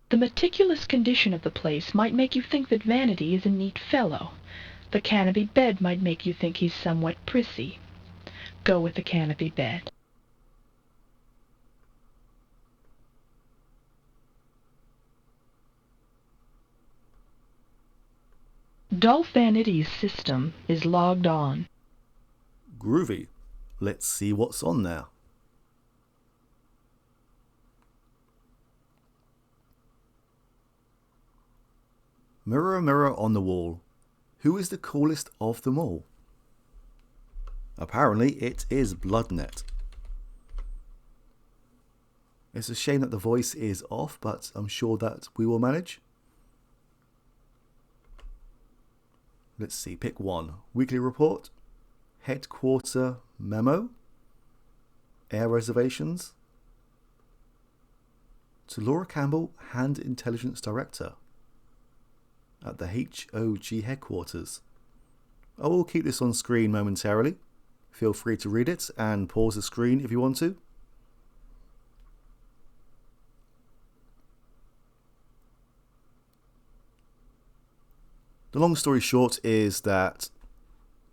The meticulous condition of the place might make you think that Vanity is a neat fellow. The canopy bed might make you think he's somewhat prissy. Go with the canopy bed. Dolph Vanity's system is logged on. Groovy. Let's see what's on there. Mirror, mirror on the wall, who is the coolest of them all? Apparently it is Bloodnet. It's a shame that the voice is off, but I'm sure that we will manage. Let's see, pick one. Weekly report, headquarter memo, air reservations. To Laura Campbell, Hand Intelligence Director at the HOG headquarters. I will keep this on screen momentarily. Feel free to read it and pause the screen if you want to. The long story short is that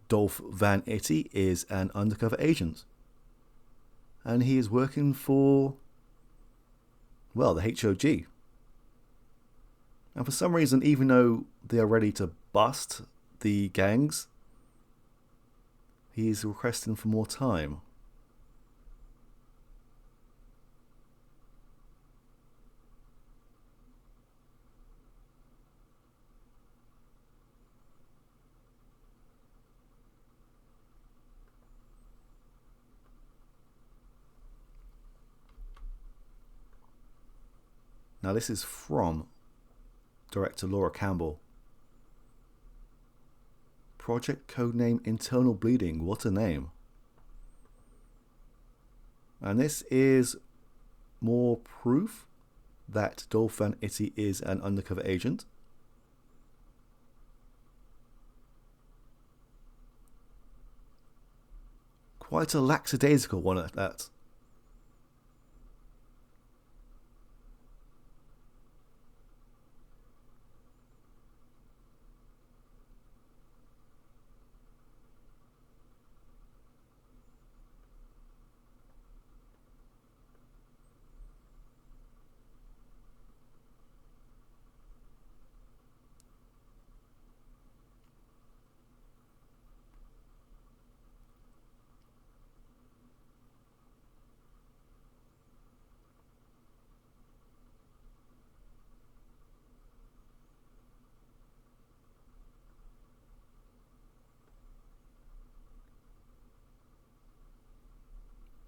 Dolph Van Itty is an undercover agent. And he is working for, well, the HOG. And for some reason, even though they are ready to bust the gangs, he's requesting for more time. Now this is from Director Laura Campbell. Project codename Internal Bleeding, what a name. And this is more proof that Dolph Van Itty is an undercover agent. Quite a lackadaisical one at that.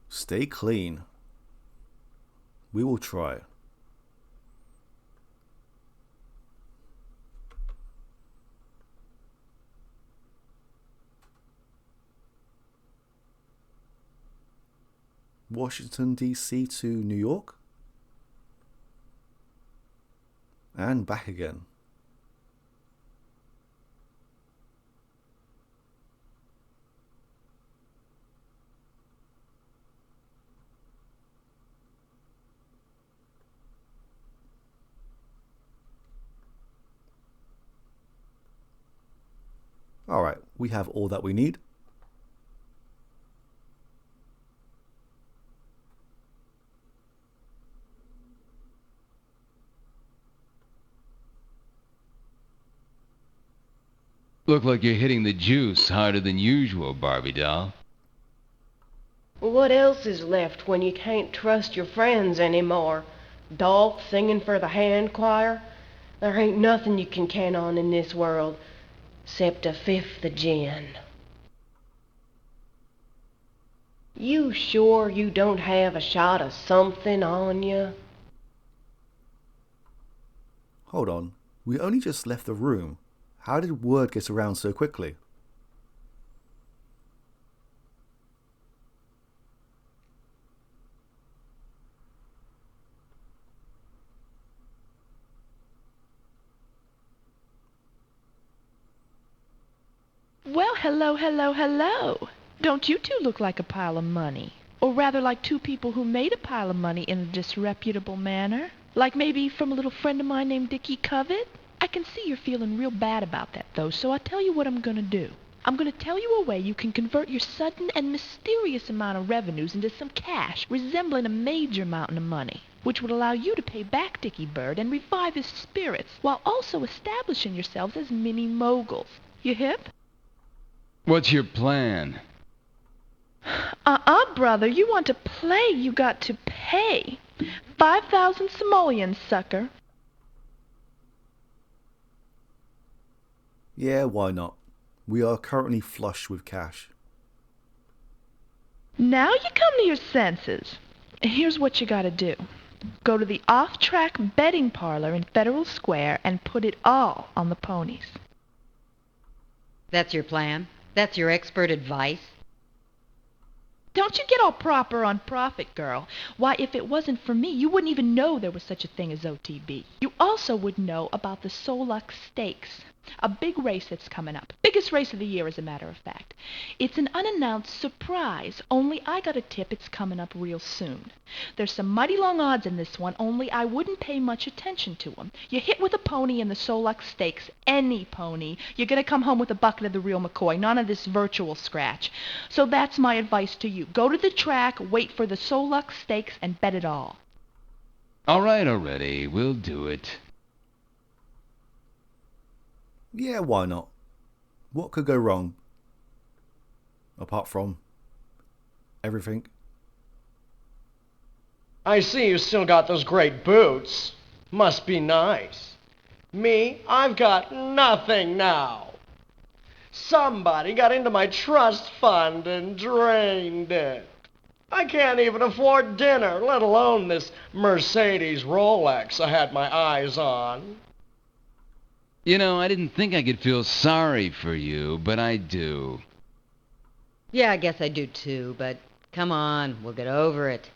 Stay clean. We will try. Washington, D.C. to New York. And back again. Alright, we have all that we need. Look like you're hitting the juice harder than usual, Barbie doll. Well, what else is left when you can't trust your friends anymore? Dolph singing for the hand choir? There ain't nothing you can count on in this world, 'cept a fifth of gin. You sure you don't have a shot of something on you? Hold on, we only just left the room. How did word get around so quickly? Well, hello, hello, hello. Don't you two look like a pile of money? Or rather like two people who made a pile of money in a disreputable manner? Like maybe from a little friend of mine named Dickie Covett? I can see you're feeling real bad about that, though, so I'll tell you what I'm gonna do. I'm gonna tell you a way you can convert your sudden and mysterious amount of revenues into some cash resembling a major mountain of money, which would allow you to pay back Dickie Bird and revive his spirits while also establishing yourselves as mini moguls. You hip? What's your plan? Brother, you want to play, you got to pay. 5,000 simoleons, sucker. Yeah, why not? We are currently flush with cash. Now you come to your senses. Here's what you gotta do. Go to the off-track betting parlor in Federal Square and put it all on the ponies. That's your plan? That's your expert advice? Don't you get all proper on profit, girl. Why, if it wasn't for me, you wouldn't even know there was such a thing as OTB. You also would know about the Solux Stakes, a big race that's coming up. Biggest race of the year, as a matter of fact. It's an unannounced surprise, only I got a tip it's coming up real soon. There's some mighty long odds in this one, only I wouldn't pay much attention to 'em. You hit with a pony in the Solux Stakes, any pony, you're gonna come home with a bucket of the real McCoy, none of this virtual scratch. So that's my advice to you. Go to the track, wait for the Solux Stakes, and bet it all. All right already, we'll do it. Yeah, why not? What could go wrong? Apart from everything. I see you still got those great boots. Must be nice. Me, I've got nothing now. Somebody got into my trust fund and drained it. I can't even afford dinner, let alone this Mercedes Rolex I had my eyes on. You know, I didn't think I could feel sorry for you, but I do. Yeah, I guess I do too, but come on, we'll get over it.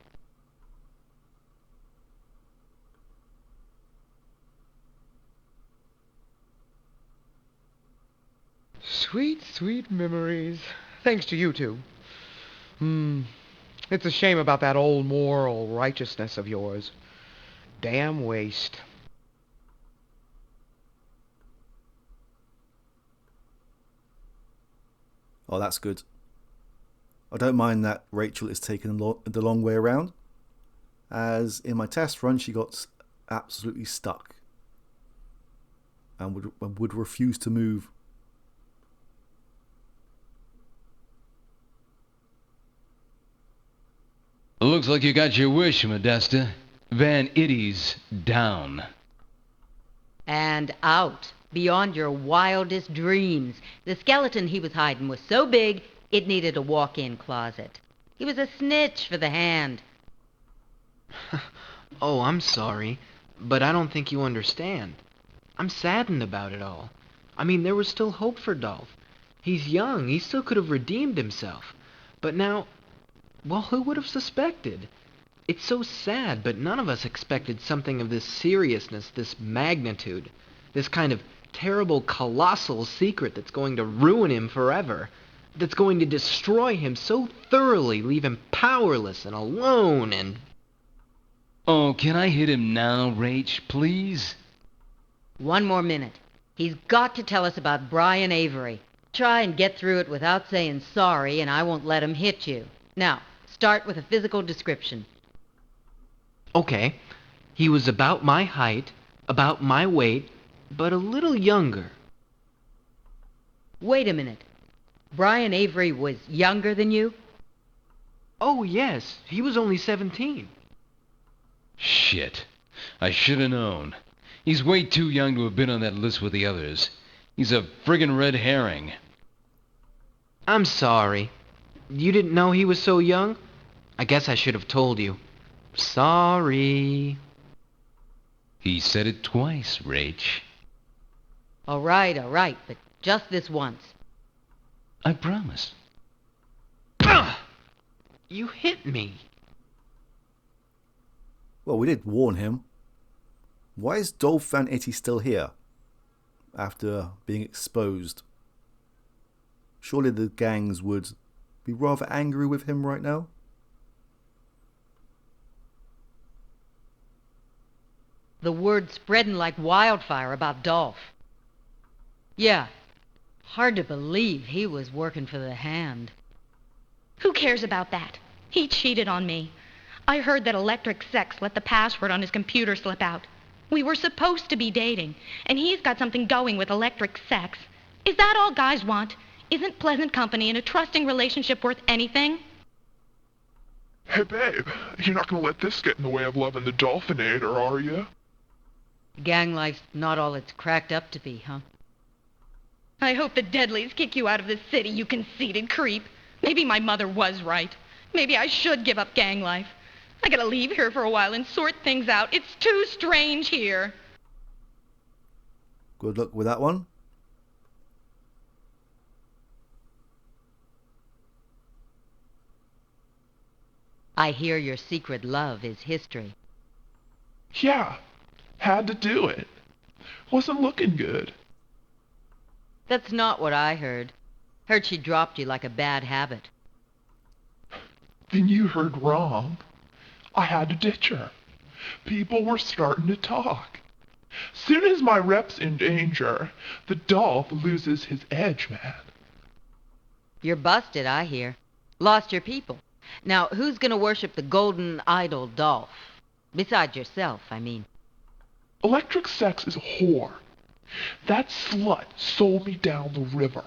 Sweet, sweet memories. Thanks to you two. It's a shame about that old moral righteousness of yours. Damn waste. Oh, that's good. I don't mind that Rachel is taking the long way around, as in my test run she got absolutely stuck and would refuse to move. Looks like you got your wish, Modesta. Van Itty's down. And out, beyond your wildest dreams. The skeleton he was hiding was so big, it needed a walk-in closet. He was a snitch for the hand. Oh, I'm sorry, but I don't think you understand. I'm saddened about it all. I mean, there was still hope for Dolph. He's young, he still could have redeemed himself. But now, well, who would have suspected? It's so sad, but none of us expected something of this seriousness, this magnitude, this kind of terrible, colossal secret that's going to ruin him forever, that's going to destroy him so thoroughly, leave him powerless and alone and... Oh, can I hit him now, Rach, please? One more minute. He's got to tell us about Brian Avery. Try and get through it without saying sorry, and I won't let him hit you. Now, start with a physical description. Okay, he was about my height, about my weight, but a little younger. Wait a minute. Brian Avery was younger than you? Oh, yes, he was only 17. Shit. I should have known. He's way too young to have been on that list with the others. He's a friggin' red herring. I'm sorry. You didn't know he was so young? I guess I should have told you. Sorry. He said it twice, Rach. All right, but just this once. I promise. Ugh! You hit me. Well, we did warn him. Why is Dolph Van Itty still here after being exposed? Surely the gangs would be rather angry with him right now. The word's spreading like wildfire about Dolph. Yeah, hard to believe he was working for the Hand. Who cares about that? He cheated on me. I heard that Electric Sex let the password on his computer slip out. We were supposed to be dating, and he's got something going with Electric Sex. Is that all guys want? Isn't pleasant company and a trusting relationship worth anything? Hey, babe, you're not gonna let this get in the way of loving the Dolphinator, are you? Gang life's not all it's cracked up to be, huh? I hope the Deadleys kick you out of this city, you conceited creep. Maybe my mother was right. Maybe I should give up gang life. I gotta leave here for a while and sort things out. It's too strange here. Good luck with that one. I hear your secret love is history. Yeah, had to do it. Wasn't looking good. That's not what I heard. Heard she dropped you like a bad habit. Then you heard wrong. I had to ditch her. People were starting to talk. Soon as my rep's in danger, the Dolph loses his edge, man. You're busted, I hear. Lost your people. Now, who's gonna worship the golden idol Dolph? Besides yourself, I mean. Electric Sex is a whore. That slut sold me down the river.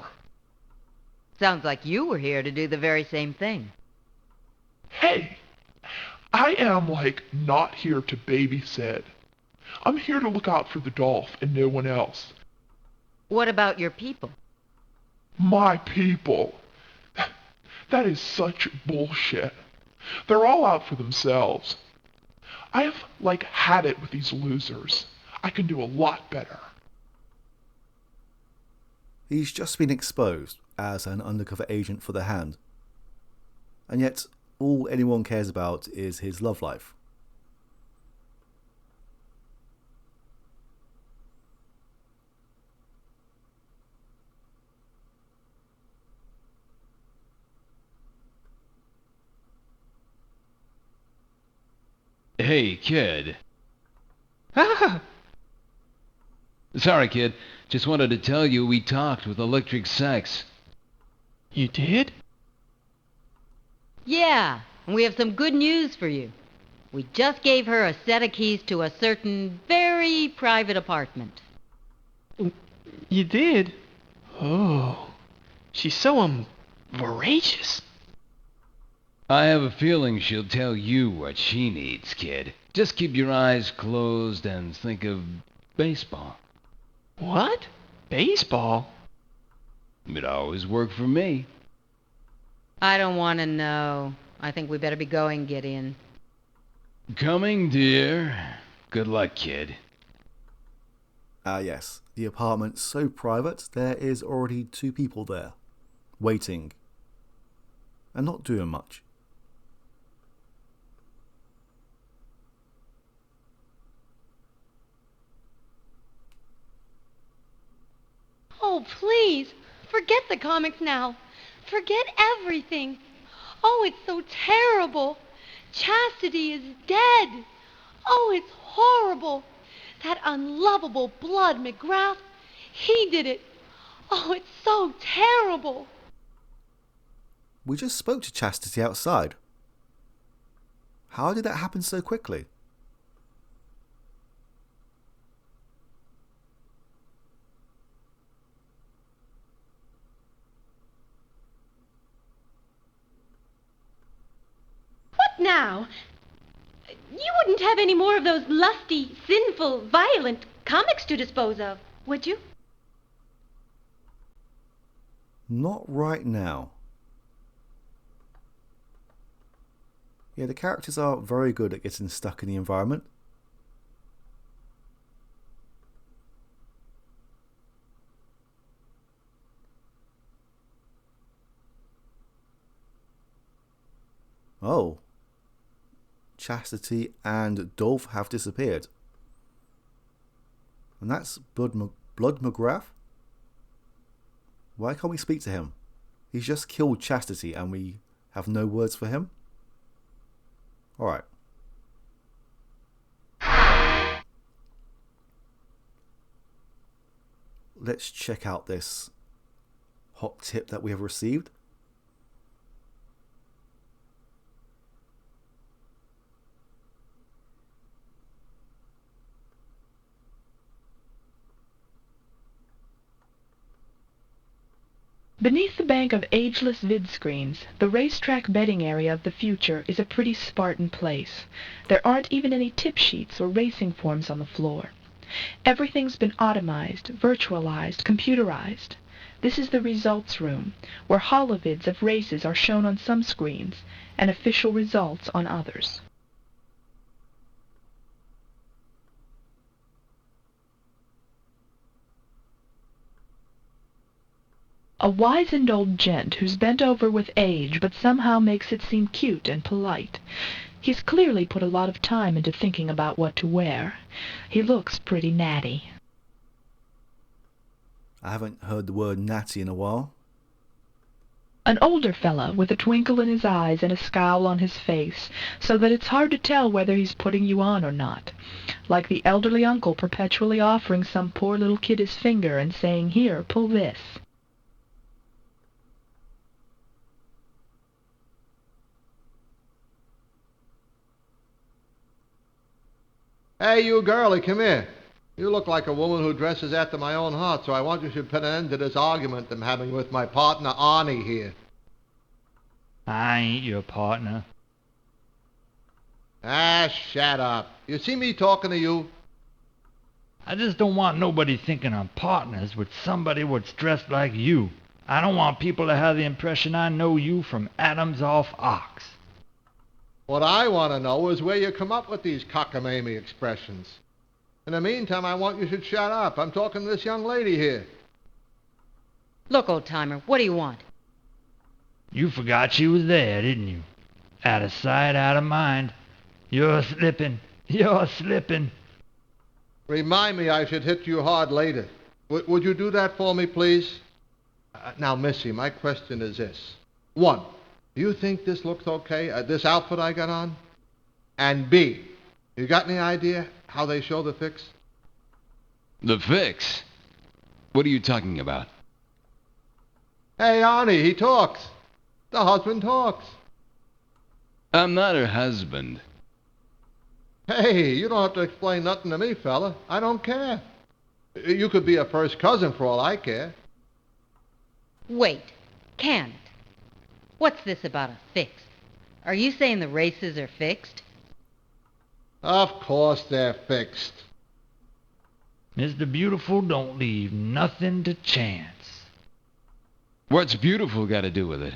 Sounds like you were here to do the very same thing. Hey, I am, not here to babysit. I'm here to look out for the Dolph and no one else. What about your people? My people. That is such bullshit. They're all out for themselves. I have, had it with these losers. I can do a lot better. He's just been exposed as an undercover agent for the Hand. And yet, all anyone cares about is his love life. Hey, kid. Sorry, kid. Just wanted to tell you we talked with Electric Sex. You did? Yeah, and we have some good news for you. We just gave her a set of keys to a certain very private apartment. You did? Oh, she's so, voracious. I have a feeling she'll tell you what she needs, kid. Just keep your eyes closed and think of baseball. What? Baseball? It always worked for me. I don't want to know. I think we better be going, Gideon. Coming, dear. Good luck, kid. Yes, the apartment's so private there is already 2 people there, waiting, and not doing much. Oh, please, forget the comics now. Forget everything. Oh, it's so terrible. Chastity is dead. Oh, it's horrible. That unlovable Blood McGrath, he did it. Oh, it's so terrible. We just spoke to Chastity outside. How did that happen so quickly? What now? You wouldn't have any more of those lusty, sinful, violent comics to dispose of, would you? Not right now. Yeah, the characters are very good at getting stuck in the environment. Oh. Chastity and Dolph have disappeared. And that's Blood McGrath? Why can't we speak to him? He's just killed Chastity and we have no words for him? Alright. let's check out this hot tip that we have received. Beneath the bank of ageless vid screens, the racetrack betting area of the future is a pretty Spartan place. There aren't even any tip sheets or racing forms on the floor. Everything's been automized, virtualized, computerized. This is the results room, where holovids of races are shown on some screens and official results on others. A wizened old gent who's bent over with age but somehow makes it seem cute and polite. He's clearly put a lot of time into thinking about what to wear. He looks pretty natty. I haven't heard the word natty in a while. An older fella with a twinkle in his eyes and a scowl on his face, so that it's hard to tell whether he's putting you on or not. Like the elderly uncle perpetually offering some poor little kid his finger and saying, "Here, pull this." Hey, you girlie, come here. You look like a woman who dresses after my own heart, so I want you to put an end to this argument I'm having with my partner, Arnie, here. I ain't your partner. Ah, shut up. You see me talking to you? I just don't want nobody thinking I'm partners with somebody what's dressed like you. I don't want people to have the impression I know you from Adam's off Ox. What I want to know is where you come up with these cockamamie expressions. In the meantime, I want you should shut up. I'm talking to this young lady here. Look, old-timer, what do you want? You forgot she was there, didn't you? Out of sight, out of mind. You're slipping. You're slipping. Remind me I should hit you hard later. Would you do that for me, please? Now, Missy, my question is this. 1, do you think this looks okay, this outfit I got on? And B, you got any idea how they show the fix? The fix? What are you talking about? Hey, Arnie, he talks. The husband talks. I'm not her husband. Hey, you don't have to explain nothing to me, fella. I don't care. You could be a first cousin for all I care. Wait, can it? What's this about a fix? Are you saying the races are fixed? Of course they're fixed. Mr. Beautiful don't leave nothing to chance. What's beautiful got to do with it?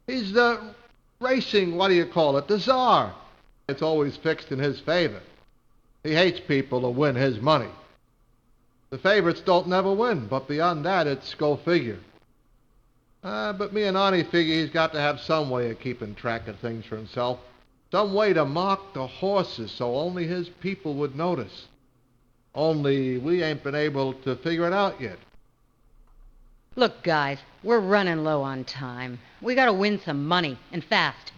He's the racing, what do you call it, the czar. It's always fixed in his favor. He hates people who win his money. The favorites don't never win, but beyond that, it's go figure. But me and Arnie figure he's got to have some way of keeping track of things for himself. Some way to mark the horses so only his people would notice. Only we ain't been able to figure it out yet. Look, guys, we're running low on time. We gotta win some money, and fast.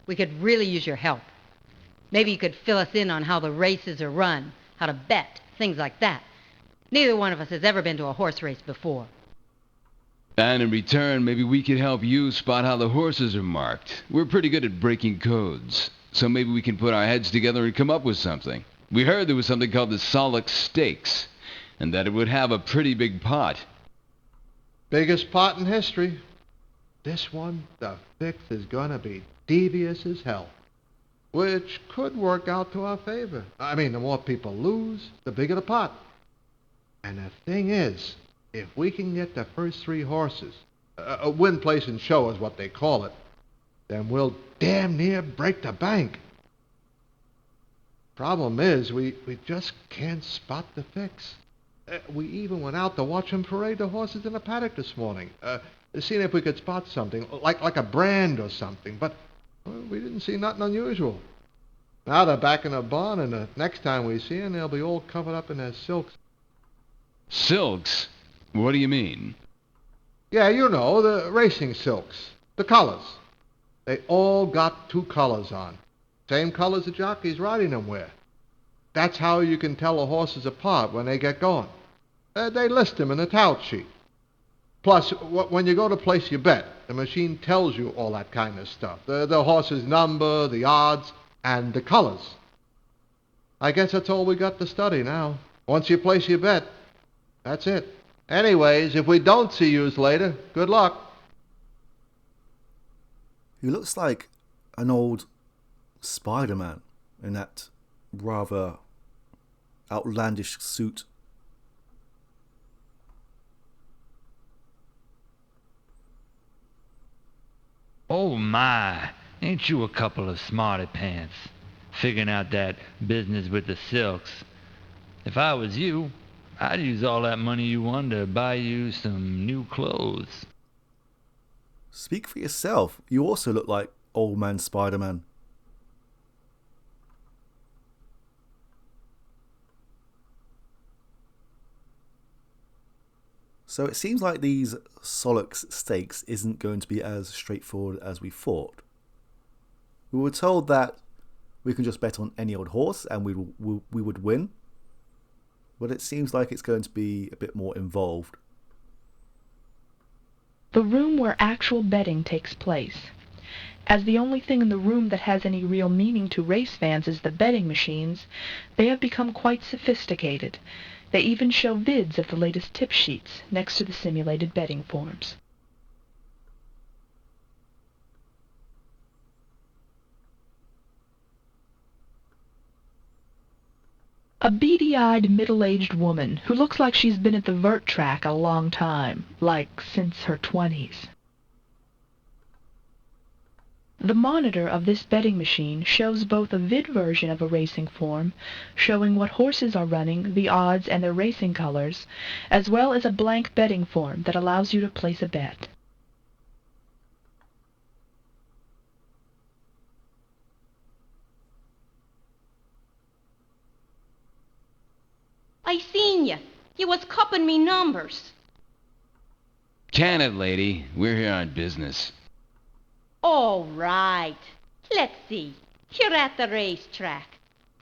We could really use your help. Maybe you could fill us in on how the races are run, how to bet, things like that. Neither one of us has ever been to a horse race before. And in return, maybe we could help you spot how the horses are marked. We're pretty good at breaking codes, so maybe we can put our heads together and come up with something. We heard there was something called the Solix Stakes, and that it would have a pretty big pot. Biggest pot in history. This one, the fix is gonna be devious as hell. Which could work out to our favor. I mean, the more people lose, the bigger the pot. And the thing is, if we can get the first 3 horses, win, place, and show is what they call it, then we'll damn near break the bank. Problem is, we just can't spot the fix. We even went out to watch them parade the horses in the paddock this morning, seeing if we could spot something, like a brand or something, but we didn't see nothing unusual. Now they're back in the barn, and the next time we see them, they'll be all covered up in their silks. Silks? What do you mean? Yeah, you know, the racing silks. The colors. They all got 2 colors on. Same colors the jockeys riding them wear. That's how you can tell the horses apart when they get going. They list him in a tout sheet. Plus, when you go to place your bet, the machine tells you all that kind of stuff. The horse's number, the odds, and the colors. I guess that's all we got to study now. Once you place your bet, that's it. Anyways, if we don't see yous later, good luck. He looks like an old Spider-Man in that rather outlandish suit. Oh my, ain't you a couple of smarty pants, figuring out that business with the silks. If I was you, I'd use all that money you won to buy you some new clothes. Speak for yourself. You also look like old man Spider-Man. So it seems like these Solix stakes isn't going to be as straightforward as we thought. We were told that we can just bet on any old horse and we would win. But it seems like it's going to be a bit more involved. The room where actual betting takes place. As the only thing in the room that has any real meaning to race fans is the betting machines, they have become quite sophisticated. They even show vids of the latest tip sheets next to the simulated betting forms. A beady-eyed, middle-aged woman who looks like she's been at the vert track a long time, like since her 20s. The monitor of this betting machine shows both a vid version of a racing form, showing what horses are running, the odds, and their racing colors, as well as a blank betting form that allows you to place a bet. I seen you. You was cupping me numbers. Can it, lady. We're here on business. All right. Let's see. You're at the racetrack.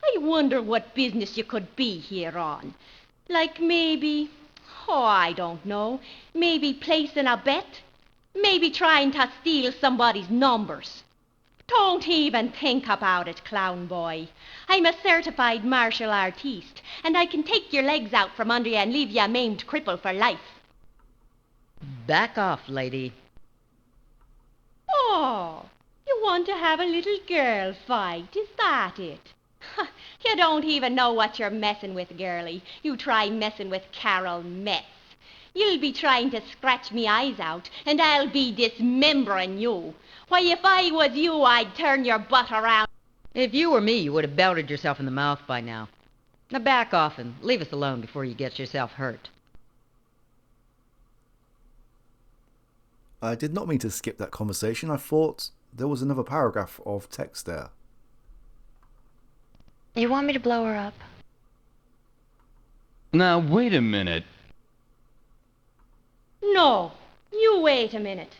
I wonder what business you could be here on. Like maybe, I don't know, maybe placing a bet? Maybe trying to steal somebody's numbers. Don't even think about it, clown boy. I'm a certified martial artiste, and I can take your legs out from under you and leave you a maimed cripple for life. Back off, lady. Oh, you want to have a little girl fight, is that it? You don't even know what you're messing with, girlie. You try messing with Carol Metz. You'll be trying to scratch me eyes out, and I'll be dismembering you. Why, if I was you, I'd turn your butt around. If you were me, you would have belted yourself in the mouth by now. Now back off and leave us alone before you get yourself hurt. I did not mean to skip that conversation. I thought there was another paragraph of text there. You want me to blow her up? Now, wait a minute. No, you wait a minute.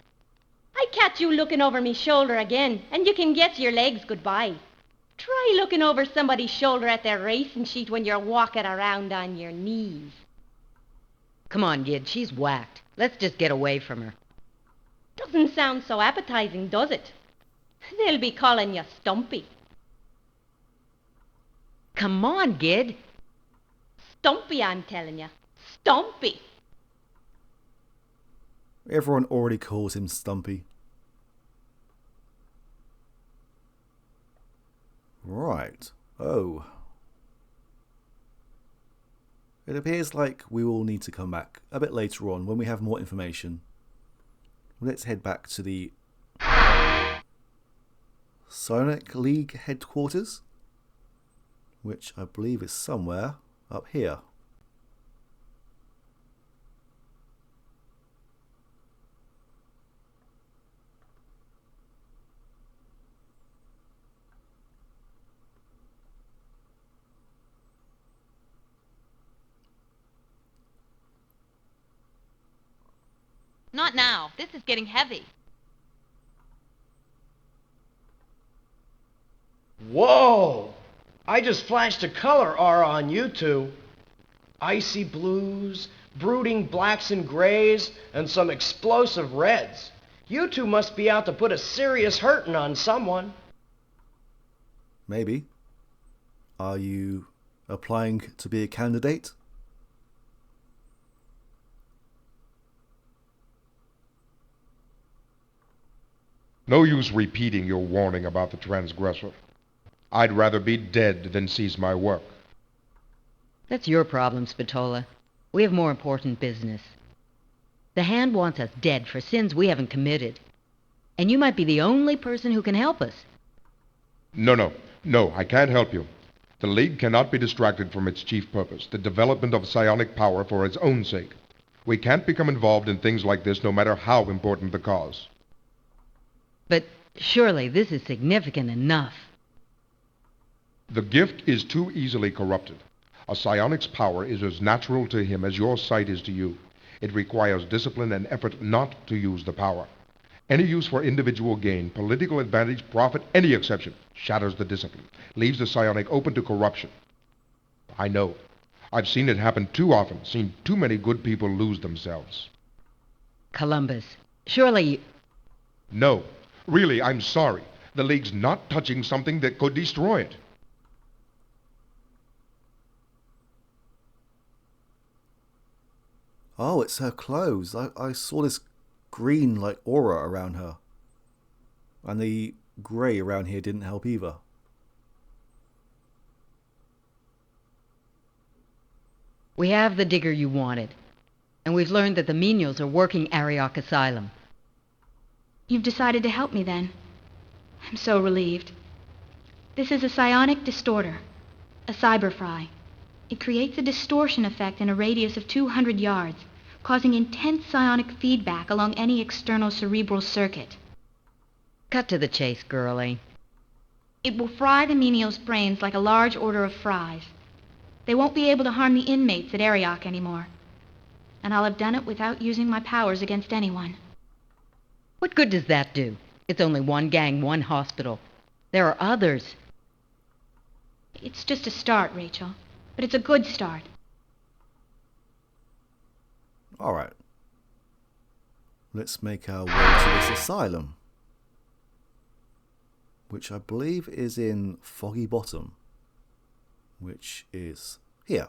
I catch you looking over me shoulder again, and you can get your legs goodbye. Try looking over somebody's shoulder at their racing sheet when you're walking around on your knees. Come on, Gid, she's whacked. Let's just get away from her. Doesn't sound so appetizing, does it? They'll be calling you Stumpy. Come on, Gid. Stumpy, I'm telling you. Stumpy. Everyone already calls him Stumpy. Right. Oh. It appears like we will need to come back a bit later on when we have more information. Let's head back to the Sonic League headquarters, which I believe is somewhere up here. Not now. This is getting heavy. Whoa! I just flashed a color aura on you two. Icy blues, Brooding blacks and grays, and some explosive reds. You two must be out to put a serious hurting on someone. Maybe. Are you applying to be a candidate? No use repeating your warning about the transgressor. I'd rather be dead than cease my work. That's your problem, Spatola. We have more important business. The Hand wants us dead for sins we haven't committed. And you might be the only person who can help us. No, I can't help you. The League cannot be distracted from its chief purpose, the development of psionic power for its own sake. We can't become involved in things like this no matter how important the cause. But surely this is significant enough. The gift is too easily corrupted. A psionic's power is as natural to him as your sight is to you. It requires discipline and effort not to use the power. Any use for individual gain, political advantage, profit, any exception, shatters the discipline, leaves the psionic open to corruption. I know. I've seen it happen too often, seen too many good people lose themselves. Columbus, surely... No. Really, I'm sorry. The League's not touching something that could destroy it. Oh, it's her clothes. I saw this green, like, aura around her. And the grey around here didn't help either. We have the digger you wanted. And we've learned that the menials are working Ariok Asylum. You've decided to help me then. I'm so relieved. This is a psionic distorter, a cyberfry. It creates a distortion effect in a radius of 200 yards, causing intense psionic feedback along any external cerebral circuit. Cut to the chase, girlie. It will fry the menials' brains like a large order of fries. They won't be able to harm the inmates at Ariok anymore. And I'll have done it without using my powers against anyone. What good does that do? It's only one gang, one hospital. There are others. It's just a start, Rachel. But it's a good start. Alright. Let's make our way to this asylum. Which I believe is in Foggy Bottom. Which is here.